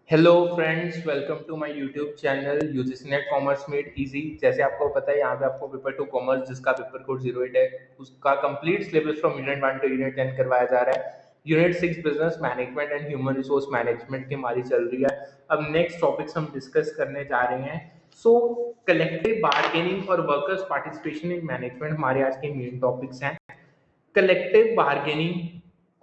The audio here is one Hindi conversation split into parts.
Hello friends, welcome to my YouTube channel UGC NET commerce made easy. जैसे आपको पता है, यहाँ पे आपको पेपर टू कॉमर्स जिसका पेपर कोड 08 है, उसका complete syllabus from unit 1 to unit 10 करवाया जा रहा है। Unit 6 business management and human resource management की हमारी चल रही है। अब नेक्स्ट टॉपिक्स हम डिस्कस करने जा रहे हैं। सो कलेक्टिव बार्गेनिंग और वर्कर्स पार्टिसिपेशन इन मैनेजमेंट हमारे आज के मेन टॉपिक्स हैं। कलेक्टिव बार्गेनिंग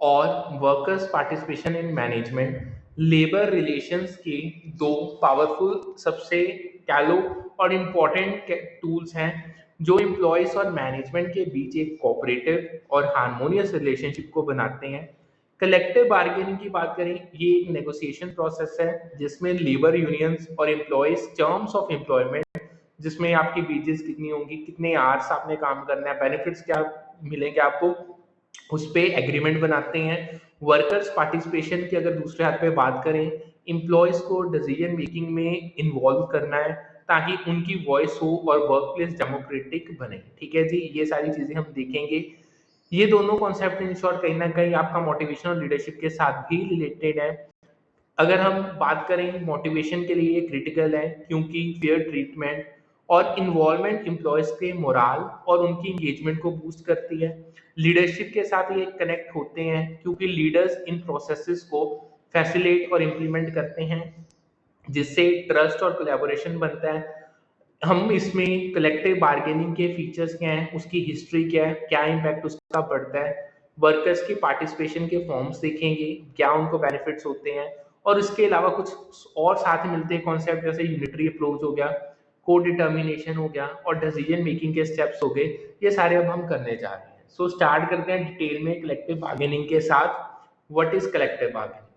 और workers participation in management labour relations के दो पावरफुल सबसे कैलो और इम्पोर्टेंट टूल्स हैं जो एम्प्लॉयज और मैनेजमेंट के बीच एक कोऑपरेटिव और हार्मोनियस रिलेशनशिप को बनाते हैं। कलेक्टिव बार्गेनिंग की बात करें, ये एक नेगोशिएशन प्रोसेस है जिसमें लेबर यूनियंस और एम्प्लॉयज टर्म्स ऑफ एम्प्लॉयमेंट, जिसमें आपकी वेजेस कितनी होंगी, कितने आवर्स आपने काम करना है, बेनिफिट्स क्या मिलेंगे आपको, उस पर एग्रीमेंट बनाते हैं। वर्कर्स पार्टिसिपेशन की अगर दूसरे हाथ पे बात करें, एम्प्लॉयज को डिसीजन मेकिंग में इन्वॉल्व करना है ताकि उनकी वॉइस हो और वर्क प्लेस डेमोक्रेटिक बने। ठीक है जी, ये सारी चीजें हम देखेंगे। ये दोनों कॉन्सेप्ट इन शॉर्ट कहीं ना कहीं आपका मोटिवेशन और लीडरशिप के साथ भी रिलेटेड है। अगर हम बात करें, मोटिवेशन के लिए क्रिटिकल है क्योंकि फेयर ट्रीटमेंट और इन्वॉल्वमेंट एम्प्लॉयज के मोराल और उनकी इंगेजमेंट को बूस्ट करती है। लीडरशिप के साथ ये कनेक्ट होते हैं क्योंकि लीडर्स इन प्रोसेसेस को फैसिलिटेट और इम्प्लीमेंट करते हैं, जिससे ट्रस्ट और कोलैबोरेशन बनता है। हम इसमें कलेक्टिव बार्गेनिंग के फीचर्स क्या हैं, उसकी हिस्ट्री क्या है, क्या इम्पैक्ट उसका पड़ता है, वर्कर्स की पार्टिसिपेशन के फॉर्म्स देखेंगे, क्या उनको बेनिफिट्स होते हैं, और इसके अलावा कुछ और साथ में मिलते हैं कॉन्सेप्ट जैसे यूनिटरी अप्रोच हो गया, को डिटर्मिनेशन हो गया और डिसीजन मेकिंग के स्टेप्स हो गए। ये सारे अब हम करने जा रहे हैं। सो स्टार्ट करते हैं डिटेल में कलेक्टिव बार्गेनिंग के साथ। What is collective bargaining?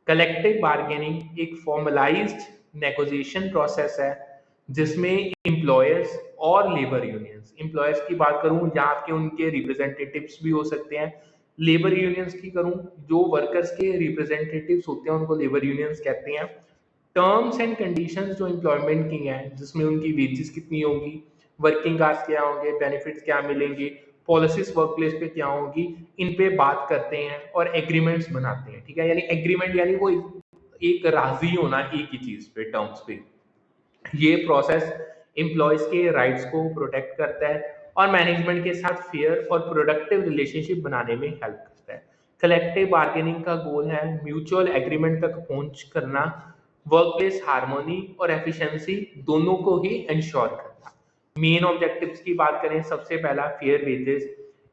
Collective bargaining एक फॉर्मलाइज्ड नेगोशिएशन प्रोसेस है जिसमें एम्प्लॉयर्स और लेबर यूनियंस, एम्प्लॉयर्स की बात करूं या आपके उनके रिप्रेजेंटेटिव्स भी हो सकते हैं, लेबर यूनियंस की करूं, जो वर्कर्स के रिप्रेजेंटेटिव्स होते हैं उनको लेबर यूनियंस कहते हैं। टर्म्स एंड कंडीशंस जो एम्प्लॉयमेंट की हैं, जिसमें उनकी वेजेस कितनी होंगी, वर्किंग आवर्स क्या होंगे, बेनिफिट्स क्या मिलेंगे, पॉलिसीज वर्क प्लेस पे क्या होंगी, इन पे बात करते हैं और एग्रीमेंट्स बनाते हैं। ठीक है, यानी एग्रीमेंट यानी वो एक राजी होना एक ही चीज पे, टर्म्स पे। ये प्रोसेस एम्प्लॉयज के राइट्स को प्रोटेक्ट करता है और मैनेजमेंट के साथ फेयर और प्रोडक्टिव रिलेशनशिप बनाने में हेल्प करता है। कलेक्टिव बार्गेनिंग का गोल है म्यूचुअल एग्रीमेंट तक पहुंच करना, वर्क प्लेस हार्मोनी और एफिशिएंसी दोनों को ही इंश्योर करना। मेन ऑब्जेक्टिव्स की बात करें, सबसे पहला फेयर वेजेस,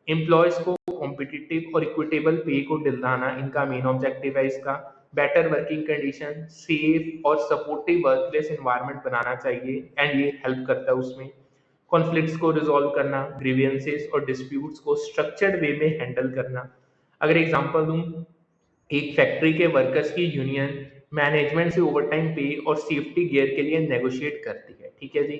एम्प्लॉयज को कॉम्पिटिटिव और इक्विटेबल पे को दिलाना इनका मेन ऑब्जेक्टिव है। इसका बेटर वर्किंग कंडीशन, सेफ और सपोर्टिव वर्क प्लेस एनवायरनमेंट बनाना चाहिए एंड ये हेल्प करता है उसमें। कॉन्फ्लिक्ट्स को रिजॉल्व करना, ग्रीवियंसेस और डिस्प्यूट्स को स्ट्रक्चर्ड वे में हैंडल करना। अगर एग्जांपल दूं, एक फैक्ट्री के वर्कर्स की यूनियन मैनेजमेंट से ओवरटाइम पे और सेफ्टी गियर के लिए नेगोशिएट करती है। ठीक है जी।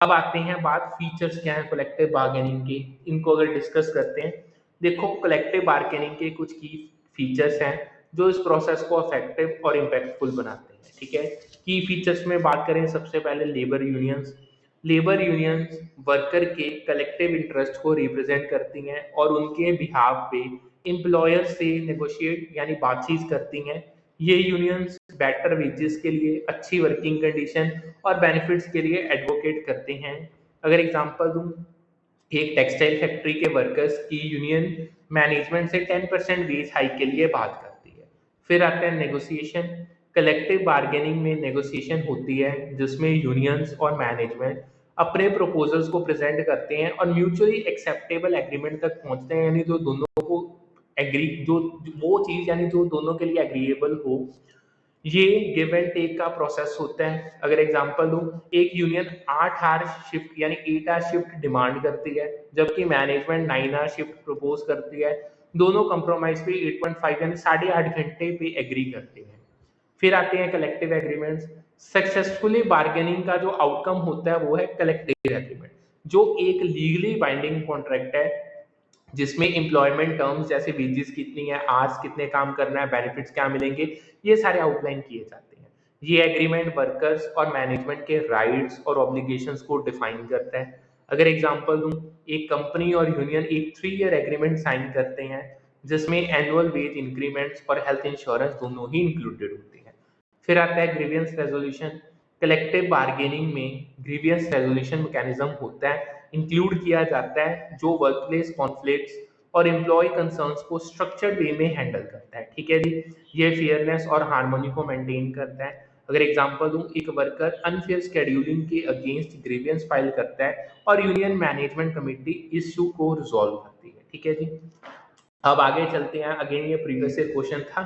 अब आते हैं बात फीचर्स क्या है कलेक्टिव बार्गेनिंग के, इनको अगर डिस्कस करते हैं। देखो, कलेक्टिव बार्गेनिंग के कुछ की फीचर्स हैं जो इस प्रोसेस को इफेक्टिव और इम्पैक्टफुल बनाते हैं। ठीक है, की फीचर्स में बात करें, सबसे पहले labour unions. Labour unions worker के कलेक्टिव इंटरेस्ट को रिप्रेजेंट करती हैं और उनके बिहाफ पे एम्प्लॉयर से नेगोशिएट यानी बातचीत करती हैं। ये यूनियंस बेटर वेजेस के लिए, अच्छी वर्किंग कंडीशन और बेनिफिट्स के लिए एडवोकेट करते हैं। अगर एग्जांपल दूं, एक टेक्सटाइल फैक्ट्री के वर्कर्स की यूनियन मैनेजमेंट से 10% वेज हाइक के लिए बात करती है। फिर आता है नेगोशिएशन। कलेक्टिव बार्गेनिंग में नेगोशिएशन होती है जिसमें यूनियंस और मैनेजमेंट अपने प्रपोजल्स को प्रेजेंट करते हैं और म्यूचुअली एक्सेप्टेबल एग्रीमेंट तक पहुंचते हैं, यानी जो दोनों को एग्री, जो वो चीज यानी जो दोनों के लिए एग्रीएबल हो। ये गिव एंड टेक का प्रोसेस होता है। अगर एग्जांपल दूं, एक यूनियन 8 आवर शिफ्ट यानी 8 आवर शिफ्ट डिमांड करती है जबकि मैनेजमेंट 9 आवर शिफ्ट प्रपोज करती है। दोनों कंप्रोमाइज पे 8.5 यानी 8.5 घंटे पे एग्री करते हैं। फिर आते हैं कलेक्टिव एग्रीमेंट्स। सक्सेसफुली बार्गेनिंग का जो आउटकम होता है वो है कलेक्टिव एग्रीमेंट, जो एक लीगली बाइंडिंग कॉन्ट्रैक्ट है जिसमें एम्प्लॉयमेंट टर्म्स जैसे वेजेस कितनी है, आवर्स कितने काम करना है, बेनिफिट्स क्या मिलेंगे, ये सारे आउटलाइन किए जाते हैं। ये एग्रीमेंट वर्कर्स और मैनेजमेंट के राइट्स और ऑब्लिगेशंस को डिफाइन करता है। अगर एग्जांपल दूं, एक कंपनी और यूनियन एक 3 ईयर एग्रीमेंट साइन करते हैं जिसमें एनुअल वेज इंक्रीमेंट्स और हेल्थ इंश्योरेंस दोनों ही इंक्लूडेड होते हैं। फिर आता है ग्रीवियंस रेजोल्यूशन। कलेक्टिव बार्गेनिंग में ग्रीवियंस रेजोल्यूशन मैकेनिज्म होता है, इंक्लूड किया जाता है, जो वर्कप्लेस कॉन्फ्लिक्ट्स और एम्प्लॉय कंसर्न्स को स्ट्रक्चर्ड वे में हैंडल करता है। ठीक है जी, ये फेयरनेस और हार्मोनी को मेंटेन करता है। अगर एग्जांपल दूं, एक वर्कर अनफेयर शेड्यूलिंग के अगेंस्ट ग्रीवियंस फाइल करता है और यूनियन मैनेजमेंट कमेटी इश्यू को रिजॉल्व करती है। ठीक है जी, अब आगे चलते हैं। अगेन ये प्रीवियस ईयर क्वेश्चन था,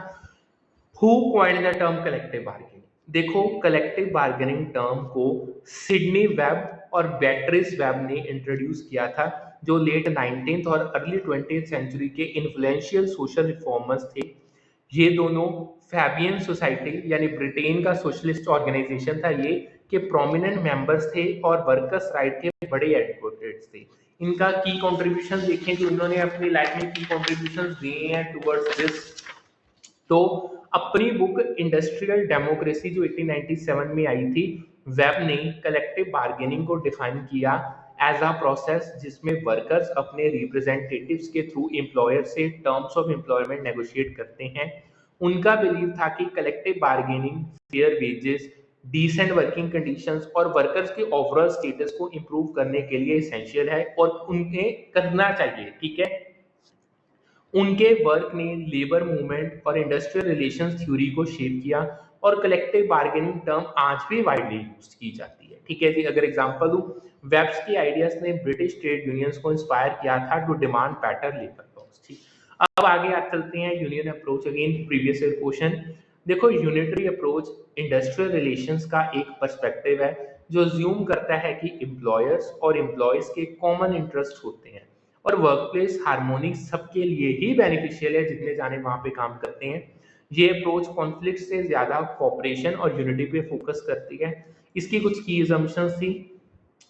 who coined the term collective bargaining. देखो, कलेक्टिव बार्गेनिंग टर्म को सिडनी वेब और बैट्रिस वेब ने इंट्रोड्यूस किया था, जो लेट 19th और अर्ली 20th सेंचुरी के इन्फ्लुएंशियल सोशल रिफॉर्मर्स थे। ये दोनों फैबियन सोसाइटी यानी ब्रिटेन का सोशलिस्ट ऑर्गेनाइजेशन था ये, के प्रोमिनेंट मेंबर्स थे और वर्कर्स राइट के बड़े एडवोकेट्स थे। इनका की कंट्रीब्यूशन देखें, जो इन्होंने अपनी लाइफ में की कंट्रीब्यूशंस दिए हैं टुवर्ड्स दिस, तो अपनी बुक इंडस्ट्रियल डेमोक्रेसी जो 1897 में आई थी, वेब ने कलेक्टिव बार्गेनिंग को डिफाइन किया एज अ प्रोसेस जिसमें वर्कर्स अपने रिप्रेजेंटेटिव्स के थ्रू एम्प्लॉयर से टर्म्स ऑफ एम्प्लॉयमेंट नेगोशिएट करते हैं। उनका बिलीव था कि collective bargaining fair wages, decent working conditions और वर्कर्स के ओवरऑल स्टेटस को इंप्रूव करने के लिए एसेंशियल है और उन्हें करना चाहिए। ठीक है, उनके वर्क ने लेबर मूवमेंट और इंडस्ट्रियल रिलेशंस थ्योरी को शेप किया और कलेक्टिव बार्गेनिंग टर्म आज भी वाइडली यूज की जाती है। ठीक है जी, अगर एग्जांपल दूं, वेब्स के आइडियाज ने ब्रिटिश ट्रेड यूनियंस को इंस्पायर किया था to demand better labour laws. ठीक, अब आगे आप चलते हैं union approach. Again previous year question, देखो यूनिटरी अप्रोच इंडस्ट्रियल रिलेशंस का एक पर्सपेक्टिव है जो ज्यूम करता है कि एम्प्लॉयर्स और एम्प्लॉयज के कॉमन इंटरेस्ट होते हैं और वर्कप्लेस हार्मोनी सबके लिए ही बेनिफिशियल है जितने जाने वहां पे काम करते हैं। ये अप्रोच कॉन्फ्लिक्ट से ज्यादा कोऑपरेशन और यूनिटी पे फोकस करती है। इसकी कुछ की असम्पशंस थी,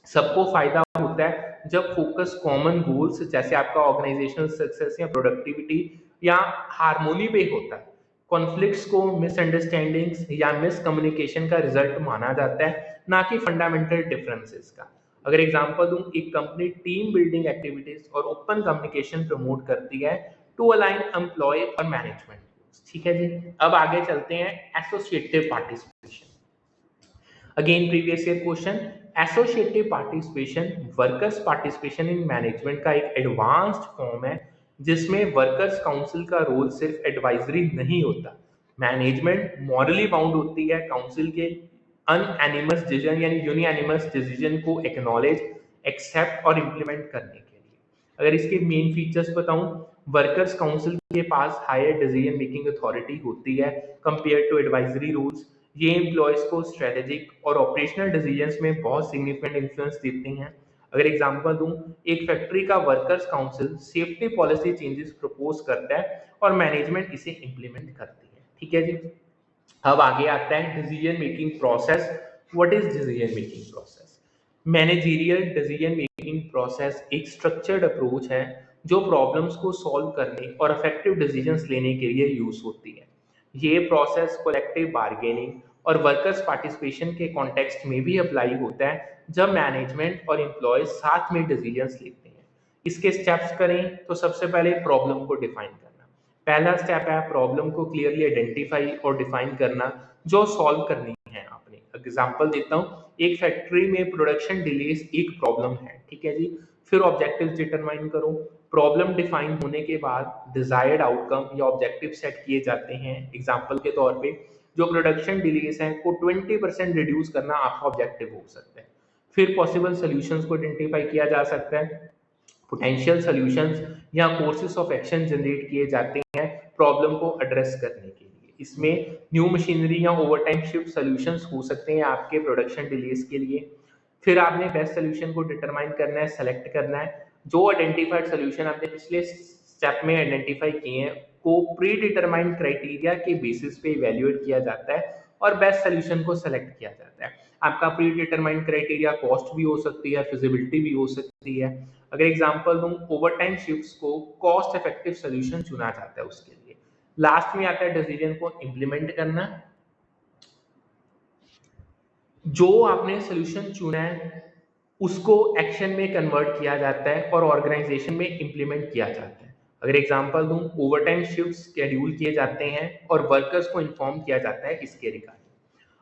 सबको फायदा होता है जब फोकस कॉमन गोल्स जैसे आपका ऑर्गेनाइजेशनल सक्सेस या प्रोडक्टिविटी या हार्मोनी पे होता है। कॉन्फ्लिक्ट्स को मिसअंडरस्टैंडिंग्स या मिसकम्युनिकेशन का रिजल्ट माना जाता है, ना कि फंडामेंटल डिफरेंसेस का। अगर एग्जांपल दूं, एक कंपनी टीम बिल्डिंग एक्टिविटीज और ओपन कम्युनिकेशन प्रमोट करती है टू अलाइन एम्प्लॉय और मैनेजमेंट। ठीक है जी, अब आगे चलते हैं associative participation. Again previous year question, associative participation workers participation in management का एक एडवांस्ड फॉर्म है जिसमें वर्कर्स काउंसिल का रोल सिर्फ एडवाइजरी नहीं होता, मैनेजमेंट मॉरली बाउंड होती है काउंसिल के अनएनिमस डिसीजन यानी यूनिएनिमस डिसीजन को एक्नॉलेज, एक्सेप्ट और इंप्लीमेंट करने के लिए। अगर इसके मेन फीचर्स बताऊं, वर्कर्स काउंसिल के पास हायर डिसीजन मेकिंग अथॉरिटी होती है कंपेयर टू एडवाइजरी रूल्स। ये एम्प्लॉयज को स्ट्रेटेजिक और ऑपरेशनल डिसीजंस में बहुत सिग्निफिकेंट इन्फ्लुएंस देते हैं। अगर एग्जांपल दूं, एक फैक्ट्री का workers council safety policy changes propose करता है और मैनेजमेंट इसे इंप्लीमेंट करती है। ठीक है जी, अब आगे आता है decision making process. What is decision making process? Managerial decision making process एक स्ट्रक्चर्ड अप्रोच है जो प्रॉब्लम्स को सॉल्व करने और इफेक्टिव डिसीजंस लेने के लिए यूज होती है। ये प्रोसेस कलेक्टिव बार्गेनिंग और वर्कर्स पार्टिसिपेशन के कॉन्टेक्स्ट में भी अप्लाई होता है जब मैनेजमेंट और एम्प्लॉयज साथ में डिसीजंस लेते हैं। इसके स्टेप्स करें तो सबसे पहले प्रॉब्लम को डिफाइन करना। पहला स्टेप है प्रॉब्लम को क्लियरली आइडेंटिफाई और डिफाइन करना जो सॉल्व करनी है आपने। एग्जांपल देता हूं, एक फैक्ट्री में प्रोडक्शन डिलेस एक प्रॉब्लम है। ठीक है जी, फिर ऑब्जेक्टिव्स डिटरमाइन करो। प्रॉब्लम डिफाइन होने के बाद डिजायर्ड आउटकम या ऑब्जेक्टिव सेट किए जाते हैं। एग्जांपल के तौर पे जो प्रोडक्शन डिलेस है को 20% रिड्यूस करना आपका ऑब्जेक्टिव हो सकता है। फिर पॉसिबल सॉल्यूशंस को आइडेंटिफाई किया जा सकता है, पोटेंशियल सॉल्यूशंस या कोर्सेस ऑफ एक्शन जनरेट किए जाते हैं प्रॉब्लम को एड्रेस करने के लिए। इसमें न्यू मशीनरी या ओवरटाइम शिफ्ट सॉल्यूशंस हो सकते हैं आपके प्रोडक्शन डिलेस के लिए। फिर आपने बेस्ट सॉल्यूशन को डिटरमाइन करना है, सेलेक्ट करना है। जो आइडेंटिफाइड सॉल्यूशन आपने पिछले स्टेप में आइडेंटिफाई किए हैं को प्री डिटरमाइंड क्राइटेरिया के बेसिस पे इवैल्यूएट किया जाता है और बेस्ट सॉल्यूशन को सेलेक्ट किया जाता है। आपका प्री डिटरमाइंड क्राइटेरिया कॉस्ट भी हो सकती है, फिजिबिलिटी भी हो सकती है। अगर एग्जांपल दूं, ओवरटाइम शिफ्ट्स को कॉस्ट इफेक्टिव सॉल्यूशन चुना जाता है उसके लिए। लास्ट में आता है डिसीजन को इंप्लीमेंट करना। जो आपने सॉल्यूशन चुना है उसको एक्शन में कन्वर्ट किया जाता है और ऑर्गेनाइजेशन में इंप्लीमेंट किया जाता है। अगर एग्जांपल दूं, ओवरटाइम शिफ्ट शेड्यूल किए जाते हैं और वर्कर्स को इन्फॉर्म किया जाता है इसके रिगार्डिंग।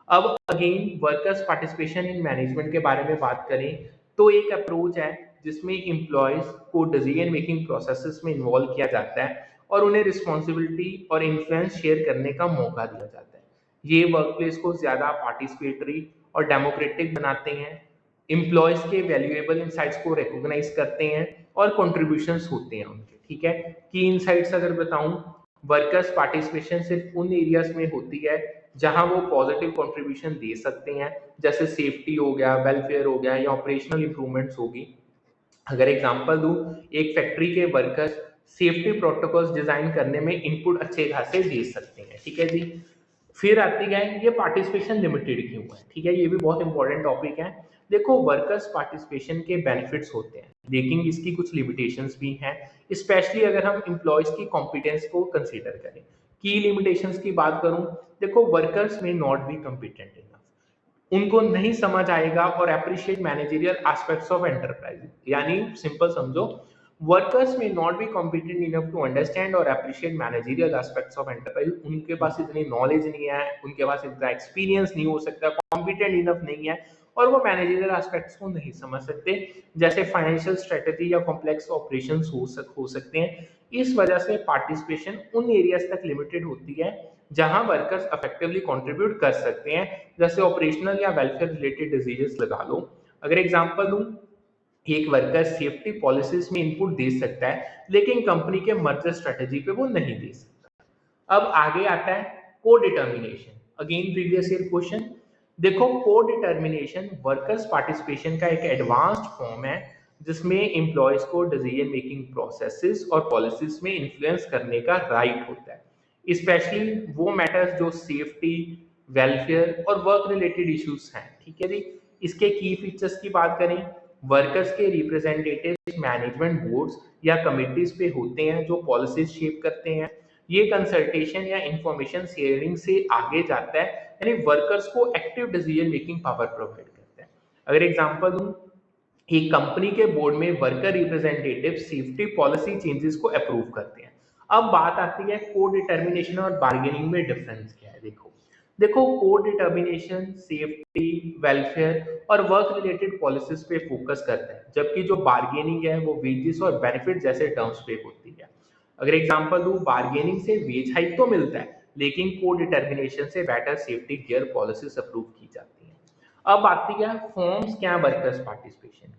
अब again workers participation in management के बारे में बात करें तो एक अप्रोच है जिसमें एम्प्लॉयज को डिसीजन मेकिंग प्रोसेसेस में इन्वॉल्व किया जाता है और उन्हें रिस्पॉन्सिबिलिटी और इन्फ्लुएंस शेयर करने का मौका दिया जाता है। ये वर्कप्लेस को ज्यादा पार्टिसिपेटरी और डेमोक्रेटिक बनाते हैं, एम्प्लॉयज के वैल्यूएबल इनसाइट्स को रिकॉग्नाइज करते हैं और कंट्रीब्यूशंस होते हैं उनके। ठीक है, की इनसाइट्स अगर बताऊं, वर्कर्स पार्टिसिपेशन सिर्फ उन एरियाज में होती है जहां वो पॉजिटिव कंट्रीब्यूशन दे सकते हैं, जैसे सेफ्टी हो गया, वेलफेयर हो गया या ऑपरेशनल इंप्रूवमेंट्स होगी। अगर एग्जांपल दूं, एक फैक्ट्री के वर्कर्स सेफ्टी प्रोटोकॉल्स डिजाइन करने में इनपुट अच्छे खासे दे सकते हैं। ठीक है जी। फिर आती है ये पार्टिसिपेशन लिमिटेड क्यों है। ठीक है, ये भी बहुत इंपॉर्टेंट टॉपिक है। देखो, वर्कर्स पार्टिसिपेशन के बेनिफिट्स होते हैं लेकिन इसकी कुछ लिमिटेशंस भी हैं, स्पेशली अगर हम एम्प्लॉयज की कॉम्पिटेंस को कंसीडर करें। की लिमिटेशंस की बात करूं, देखो workers may not be competent enough, उनको नहीं समझ आएगा और appreciate managerial aspects of enterprise. यानी सिंपल समझो, workers may not be competent enough to understand और appreciate managerial aspects of enterprise. उनके पास इतनी नॉलेज नहीं है, उनके पास इतना एक्सपीरियंस नहीं हो सकता, कॉम्पिटेंट इनफ नहीं है और वो मैनेजरियल एस्पेक्ट्स को नहीं समझ सकते, जैसे फाइनेंशियल स्ट्रेटेजी या कॉम्प्लेक्स ऑपरेशंस हो सकते हैं। इस वजह से पार्टिसिपेशन उन एरियाज तक लिमिटेड होती है जहां वर्कर्स इफेक्टिवली कंट्रीब्यूट कर सकते हैं, जैसे ऑपरेशनल या वेलफेयर रिलेटेड डिजीजेस लगा लो। अगर एग्जांपल दूं, एक वर्कर सेफ्टी पॉलिसीज में इनपुट दे सकता है लेकिन कंपनी के मर्जर स्ट्रेटेजी पे वो नहीं दे सकता। अब आगे आता है को determination, again previous year question. देखो, को डिटर्मिनेशन वर्कर्स पार्टिसिपेशन का एक एडवांस्ड फॉर्म है जिसमें एम्प्लॉयज को डिसीजन मेकिंग प्रोसेसेस और पॉलिसीज में इन्फ्लुएंस करने का राइट होता है, स्पेशली वो मैटर्स जो सेफ्टी, वेलफेयर और वर्क रिलेटेड इश्यूज हैं। ठीक है जी। इसके की फीचर्स की बात करें, वर्कर्स के रिप्रेजेंटेटिव मैनेजमेंट बोर्ड्स या कमिटीज पे होते हैं जो पॉलिसीज शेप करते हैं। ये कंसल्टेशन या इंफॉर्मेशन शेयरिंग से आगे जाता है, यानी वर्कर्स को active decision making power provide करता है। अगर एग्जांपल दूं, एक कंपनी के बोर्ड में worker representative safety policy changes को अप्रूव करते हैं। अब बात आती है को डिटर्मिनेशन और बार्गेनिंग में डिफरेंस क्या है। देखो देखो को डिटर्मिनेशन सेफ्टी, वेलफेयर और वर्क रिलेटेड पॉलिसीज पे फोकस करता है, जबकि जो बार्गेनिंग है वो वेजेस और बेनिफिट जैसे टर्म्स पे होती है। अगर एग्जांपल दूं, बार्गेनिंग से वेज हाइक तो मिलता है लेकिन को डिटर्मिनेशन से better safety gear policies approve की जाती है। अब आती है फॉर्म्स क्या है वर्कर्स पार्टिसिपेशन की।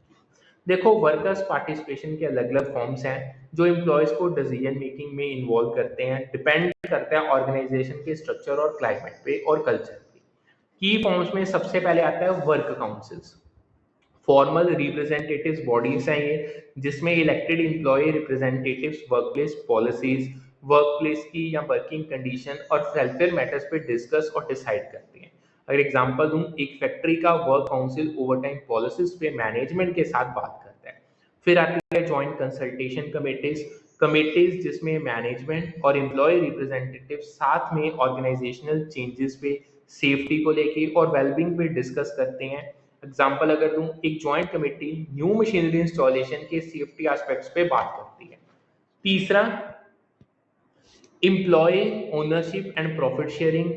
देखो, वर्कर्स पार्टिसिपेशन के अलग अलग फॉर्म्स हैं जो एम्प्लॉयज को डिसीजन मेकिंग में इन्वॉल्व करते हैं, डिपेंड करता है ऑर्गेनाइजेशन के स्ट्रक्चर और क्लाइमेट पे और कल्चर पे। की फॉर्म्स में सबसे पहले आता है work councils. Formal representatives bodies हैं ये, जिसमें elected employ representatives workplace policies, workplace की या वर्किंग कंडीशन और वेलफेयर मैटर्स पे डिस्कस और डिसाइड करते हैं। अगर एग्जांपल दूं, एक फैक्ट्री का वर्क काउंसिल ओवरटाइम पॉलिसीज पे मैनेजमेंट के साथ बात करता है। फिर आती है जॉइंट कंसल्टेशन कमिटीज, कमिटीज जिसमें मैनेजमेंट और एम्प्लॉय रिप्रेजेंटेटिव साथ में ऑर्गेनाइजेशनल चेंजेस पे, सेफ्टी को लेके और वेलबींग पे डिस्कस करते हैं। एग्जांपल अगर दूं, एक joint committee new machinery installation के सेफ्टी एस्पेक्ट्स पे बात करती है। तीसरा, employ ownership and profit sharing,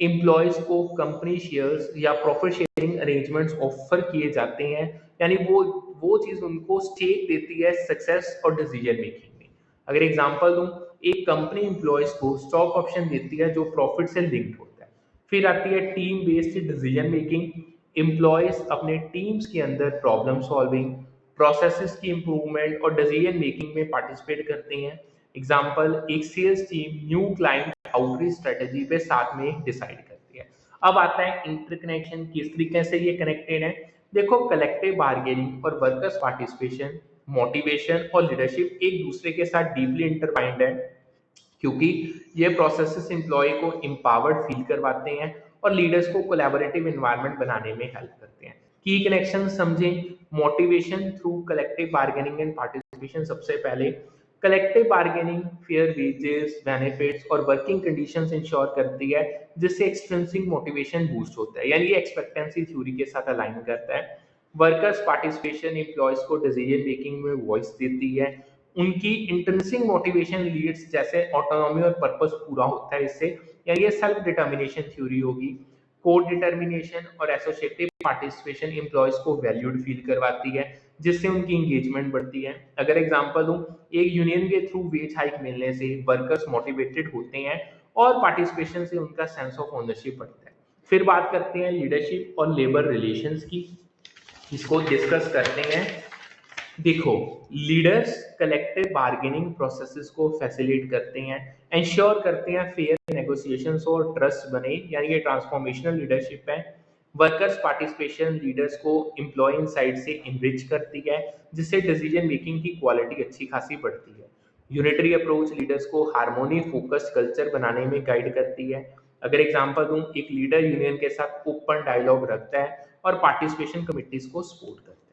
employees को कंपनी शेयर्स या प्रॉफिट शेयरिंग अरेंजमेंट्स ऑफर किए जाते हैं, यानी वो चीज उनको स्टेक देती है सक्सेस और डिसीजन मेकिंग में। अगर एग्जांपल दूं, एक कंपनी एम्प्लॉयज को स्टॉक ऑप्शन देती है जो प्रॉफिट से लिंक्ड होता है। फिर आती है team based decision making, employees अपने टीम्स के अंदर प्रॉब्लम सॉल्विंग, प्रोसेसेस की इंप्रूवमेंट और डिसीजन मेकिंग में पार्टिसिपेट करते हैं। एग्जाम्पल, एक sales team new client outreach strategy पे साथ में डिसाइड करती है। अब आता है इंटरकनेक्शन, किस तरीके से ये कनेक्टेड है। देखो, कलेक्टिव बार्गेनिंग और वर्कर्स पार्टिसिपेशन, मोटिवेशन और लीडरशिप एक दूसरे के साथ डीपली इंटरवाइंड है, क्योंकि ये प्रोसेसेस एम्प्लॉय को एम्पावर्ड फील करवाते हैं और लीडर्स को कोलैबोरेटिव एनवायरनमेंट बनाने में हेल्प करते हैं। की कनेक्शन समझें, motivation through collective bargaining and participation. सबसे पहले, collective bargaining fair wages, benefits और वर्किंग कंडीशंस इंश्योर करती है, जिससे एक्सट्रिंसिक मोटिवेशन बूस्ट होता है, यानी ये एक्सपेक्टेंसी थ्योरी के साथ अलाइन करता है। वर्कर्स पार्टिसिपेशन एम्प्लॉयज को डिसीजन मेकिंग में वॉइस देती है, उनकी इंट्रिंसिक मोटिवेशन लीड्स, जैसे ऑटोनॉमी और पर्पस पूरा होता है इससे, या ये सेल्फ डिटर्मिनेशन थ्योरी होगी। को डिटर्मिनेशन और एसोसिएटिव पार्टिसिपेशन एम्प्लॉयज को वैल्यूड फील करवाती है, जिससे उनकी एंगेजमेंट बढ़ती है। अगर एग्जांपल दूं, एक यूनियन के थ्रू वेज हाइक मिलने से वर्कर्स मोटिवेटेड होते हैं और पार्टिसिपेशन से उनका सेंस ऑफ ओनरशिप बढ़ता है। फिर बात करते हैं लीडरशिप और लेबर रिलेशंस की, इसको डिस्कस करते हैं। देखो, लीडर्स कलेक्टिव बार्गेनिंग प्रोसेसेस को फैसिलिटेट करते हैं, इंश्योर करते हैं फेयर नेगोशिएशंस और ट्रस्ट बने, यानी ये ट्रांसफॉर्मेशनल लीडरशिप है। वर्कर्स पार्टिसिपेशन लीडर्स को एम्प्लॉय इनसाइड से इनरिच करती है, जिससे डिसीजन मेकिंग की क्वालिटी अच्छी खासी बढ़ती है। यूनिटरी अप्रोच लीडर्स को हार्मोनी फोकस्ड कल्चर बनाने में गाइड करती है। अगर एग्जांपल दूं, एक लीडर यूनियन के साथ ओपन डायलॉग रखता है और पार्टिसिपेशन कमिटीज को सपोर्ट करता है।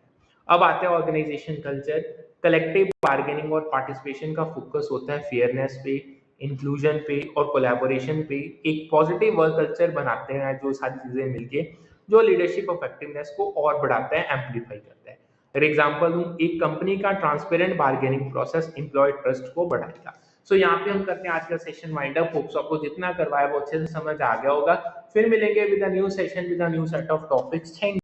अब आते हैं ऑर्गेनाइजेशन कल्चर। कलेक्टिव बार्गेनिंग और पार्टिसिपेशन का फोकस होता है फेयरनेस पे, इंक्लूजन पे और कोलैबोरेशन पे। एक पॉजिटिव वर्क कल्चर बनाते हैं जो सारी चीजें मिलके, जो लीडरशिप इफेक्टिवनेस को और बढ़ाता है, एम्पलीफाई करता है। फॉर एग्जांपल दूं, एक कंपनी का transparent bargaining process employ trust को बढ़ाएगा। सो यहाँ पे हम करते हैं आज का सेशन वाइंड अप। होप्स आपको जितना करवाया वो अच्छे से समझ आ गया होगा। फिर मिलेंगे with a new session with a new set of topics. Thank